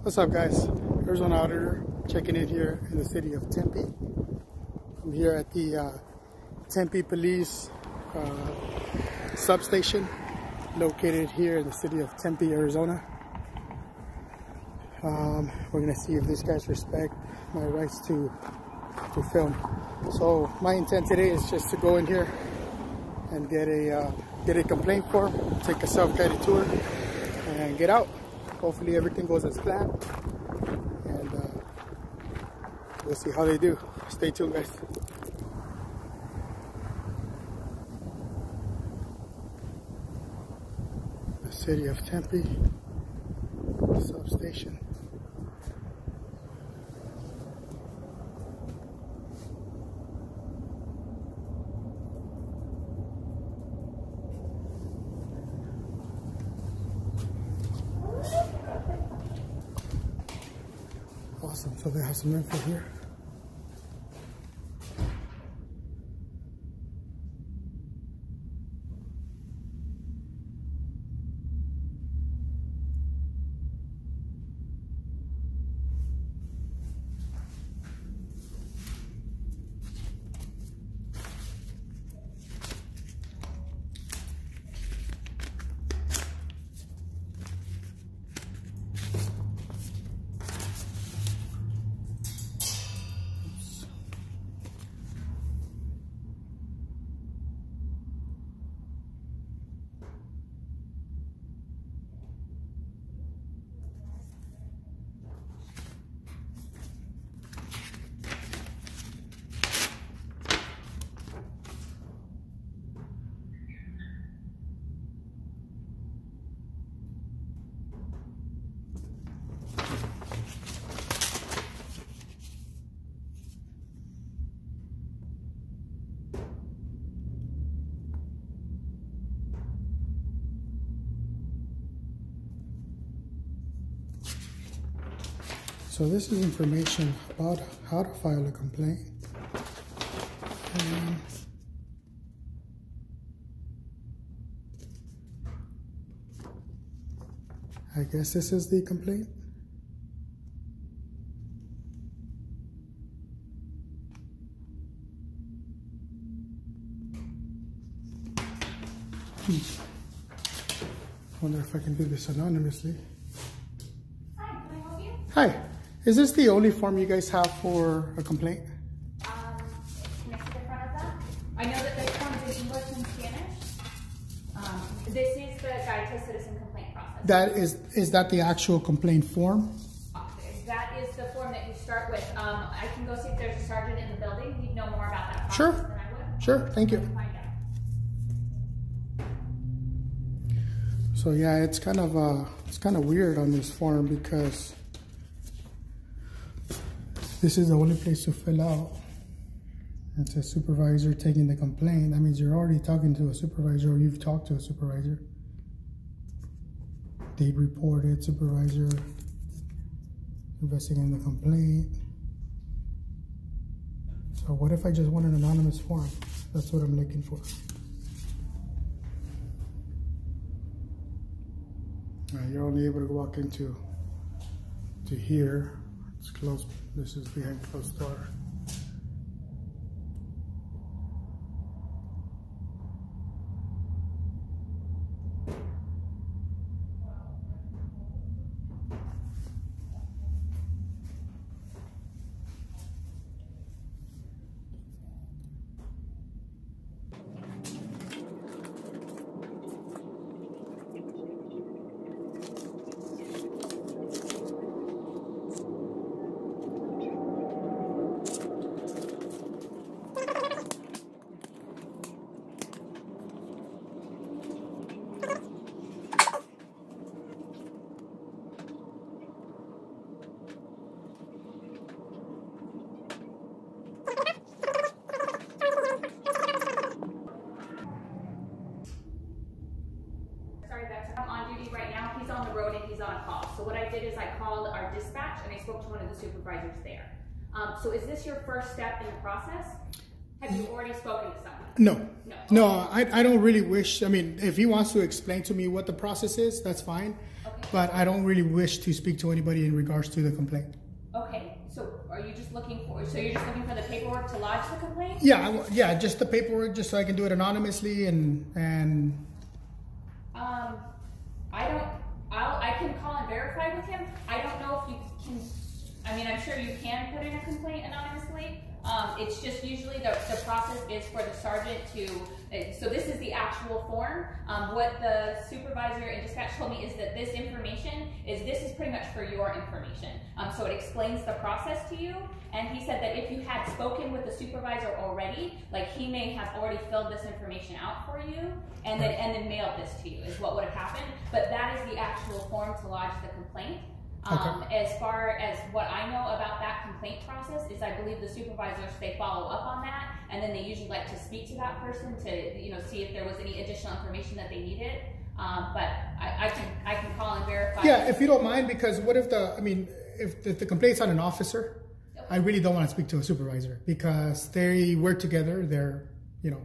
What's up, guys? Arizona Auditor checking in here in the city of Tempe. I'm here at the Tempe Police Substation, located here in the city of Tempe, Arizona. We're gonna see if these guys respect my rights to film. So my intent today is just to go in here and get a complaint form, take a self-guided tour, and get out. Hopefully everything goes as planned, and we'll see how they do. Stay tuned, guys. The city of Tempe Substation. Awesome, so they have some info here. So this is information about how to file a complaint. I guess this is the complaint. Wonder if I can do this anonymously. Hi, can I help you? Hi. Is this the only form you guys have for a complaint? Can I see the front of that? I know that this comes in English and Spanish. This is the Guide to Citizen Complaint Process. Is that the actual complaint form? That is the form that you start with. I can go see if there's a sergeant in the building. He'd know more about that process Sure. than I would. Sure, thank you. Find out. So yeah, it's kind of weird on this form because this is the only place to fill out. It says supervisor taking the complaint. That means you're already talking to a supervisor, or you've talked to a supervisor. Date reported, supervisor investigating the complaint. So what if I just want an anonymous form? That's what I'm looking for. You're only able to walk into here. It's closed. This is behind closed door. He's on the road and he's on call. So what I did is I called our dispatch and I spoke to one of the supervisors there. So is this your first step in the process? Have you already spoken to someone? No. No. No, I don't really wish, I mean, if he wants to explain to me what the process is, that's fine. Okay. But I don't really wish to speak to anybody in regards to the complaint. Okay, so are you just looking for, the paperwork to lodge the complaint? Yeah, yeah, just the paperwork, just so I can do it anonymously and. I can call and verify with him. I don't know if you can, I mean, I'm sure you can put in a complaint anonymously. It's just usually the process is for the sergeant to, so this is the actual form. What the supervisor in dispatch told me is that this is pretty much for your information. So it explains the process to you. And he said that if you had spoken with the supervisor already, like he may have already filled this information out for you and then mailed this to you is what would have happened. But that is the actual form to lodge the complaint. Okay. As far as what I know about that complaint process is I believe the supervisors, they follow up on that, and then they usually like to speak to that person to, you know, see if there was any additional information that they needed. But I can call and verify. Yeah, if you don't mind, because what if if the complaint's on an officer, I really don't want to speak to a supervisor because they work together.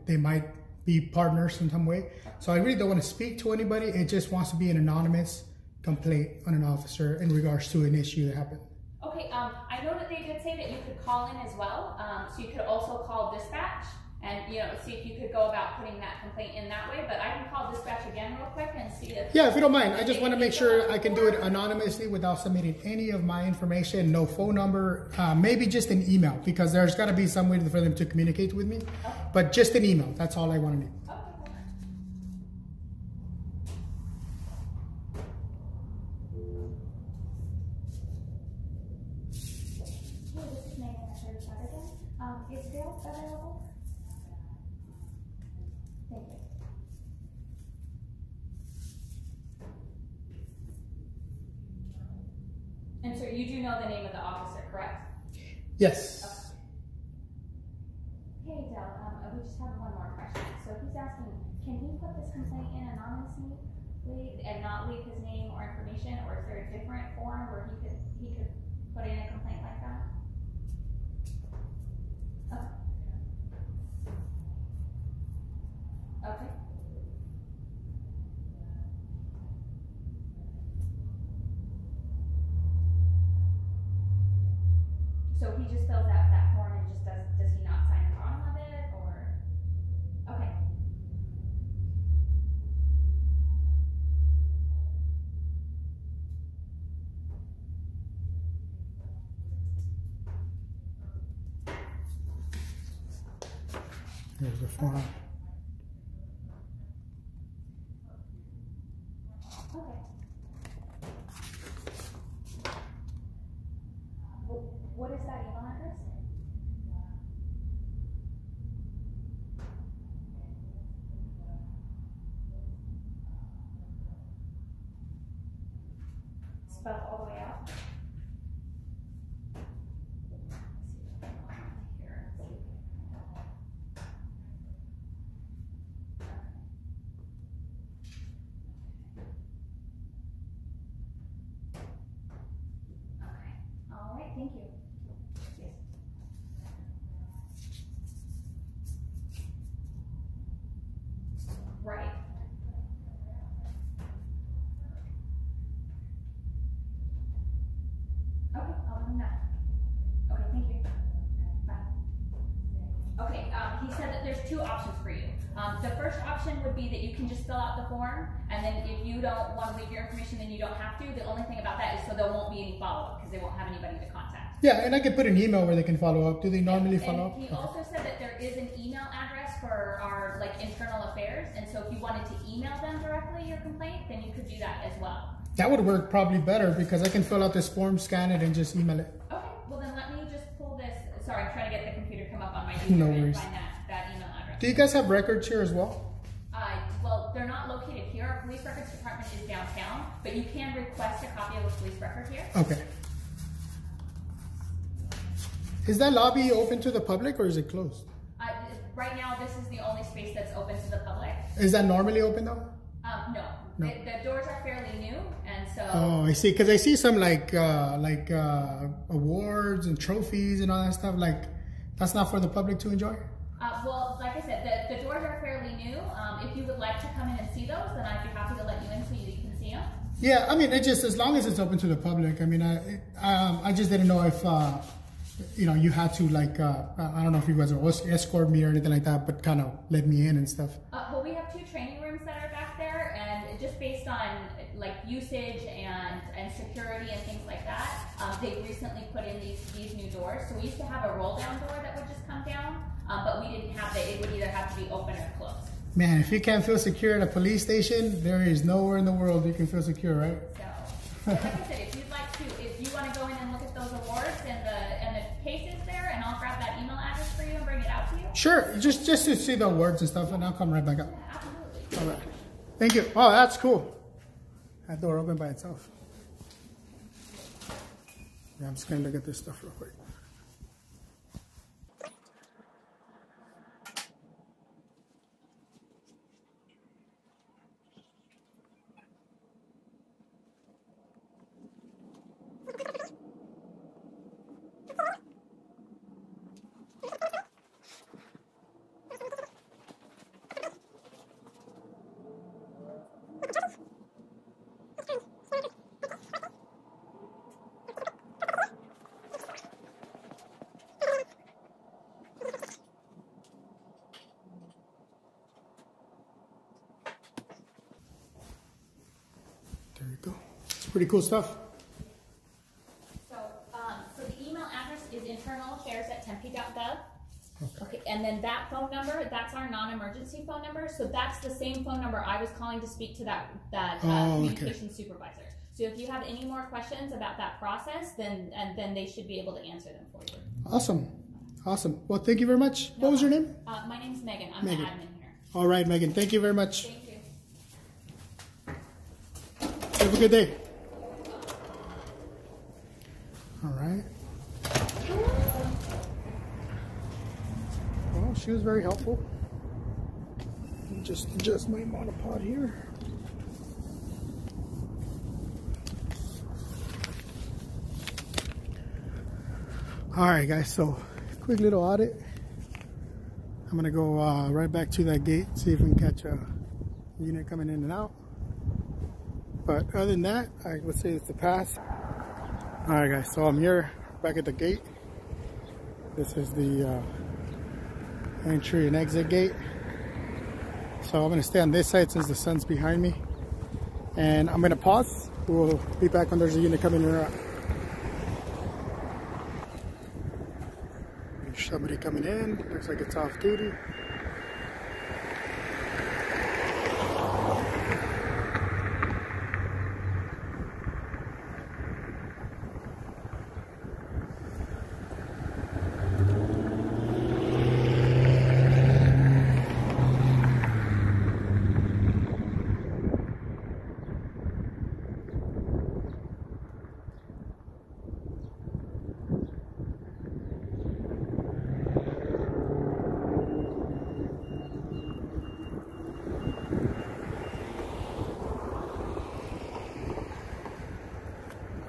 They might be partners in some way. So I really don't want to speak to anybody. It just wants to be an anonymous complaint on an officer in regards to an issue that happened. Okay, I know that they did say that you could call in as well. So you could also call dispatch and, you know, see if you could go about putting that complaint in that way. But I can call dispatch again real quick and see if... Yeah, if you don't mind. I just want to make sure I can do it anonymously without submitting any of my information, no phone number, maybe just an email, because there's got to be some way for them to communicate with me. Okay. But just an email. That's all I want to do. Is Bill available? Thank you. And so you do know the name of the officer, correct? Yes. Okay. Hey, Del, we just have one more question. So he's asking, can he put this complaint in anonymously and not leave his name or information, or is there a different form where he could put in a complaint like that? Okay. So he just fills out that form and just does he not sign the bottom of it, or? Okay. Here's the form. Okay. What is that email address? Spelled all the way out. Thank you. Yes. Right. Okay, I'll let him know. Okay, thank you. Bye. Okay, he said that there's two options for you. The first option would be that you can just fill out the form, and then if you don't want to leave your information, then you don't have to. The only thing about that is so there won't be any follow-up because they won't have anybody to contact. Yeah, and I can put an email where they can follow up. Do they normally follow up? He also said that there is an email address for our internal affairs, and so if you wanted to email them directly your complaint, then you could do that as well. That would work probably better because I can fill out this form, scan it, and just email it. Okay, well then let me just pull this. Sorry, I'm trying to get the computer to come up on my No computer and worries. find that email address. Do you guys have records here as well? Well, they're not located here. Our police records department is downtown, but you can request a copy of a police record here. Okay. Is that lobby open to the public or is it closed? Right now, this is the only space that's open to the public. Is that normally open though? No. The doors are fairly new, and so. Oh, I see. Because I see some awards and trophies and all that stuff. Like, that's not for the public to enjoy. Well, like I said, the doors are fairly new. If you would like to come in and see those, then I'd be happy to let you in so you can see them. Yeah, I mean, it just, as long as it's open to the public. I mean, I just didn't know if, you know, you had to, like, I don't know if you guys are escort me or anything like that, but kind of let me in and stuff. Well, we have 2 training rooms that are back there, and just based on like usage and security and things like that, they recently put in these new doors. So we used to have a roll down door that would just come down, but we didn't have that. It would either have to be open or closed. Man, if you can't feel secure at a police station, there is nowhere in the world you can feel secure, right? So like I said, if you'd like to, if you want to go in and look at those awards and the cases there, and I'll grab that email address for you and bring it out to you. Sure, just to see the awards and stuff, and I'll come right back up. Yeah, absolutely. All right, thank you. Oh, that's cool. That door opened by itself. Yeah, I'm just gonna look at this stuff real quick. There you go. It's pretty cool stuff. So the email address is internalaffairs@tempe.gov. Okay, and then that phone number, that's our non-emergency phone number. So that's the same phone number I was calling to speak to that communication supervisor. So if you have any more questions about that process, then they should be able to answer them for you. Awesome. Awesome. Well, thank you very much. What was your name? My name's Megan. I'm the admin here. All right, Megan. Thank you very much. Thank you. Have a good day. All right. Well, she was very helpful. Let me just adjust my monopod here. All right, guys. So, quick little audit. I'm gonna go right back to that gate, see if we can catch a unit coming in and out. But other than that, I would say it's a pass. All right, guys, so I'm here back at the gate. This is the entry and exit gate. So I'm gonna stay on this side since the sun's behind me. And I'm gonna pause. We'll be back when there's a unit coming in or out. There's somebody coming in, looks like it's off duty.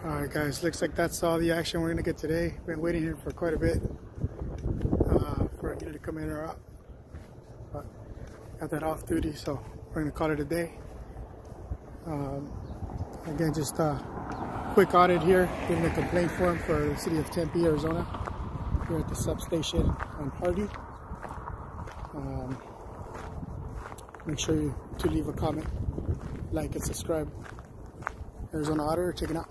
Alright guys, looks like that's all the action we're going to get today. Been waiting here for quite a bit for a unit to come in or out. But got that off duty, so we're going to call it a day. Again, just a quick audit here, getting a complaint form for the city of Tempe, Arizona, here at the substation on Hardy. Make sure to leave a comment, like and subscribe. Arizona Auditor, checking out.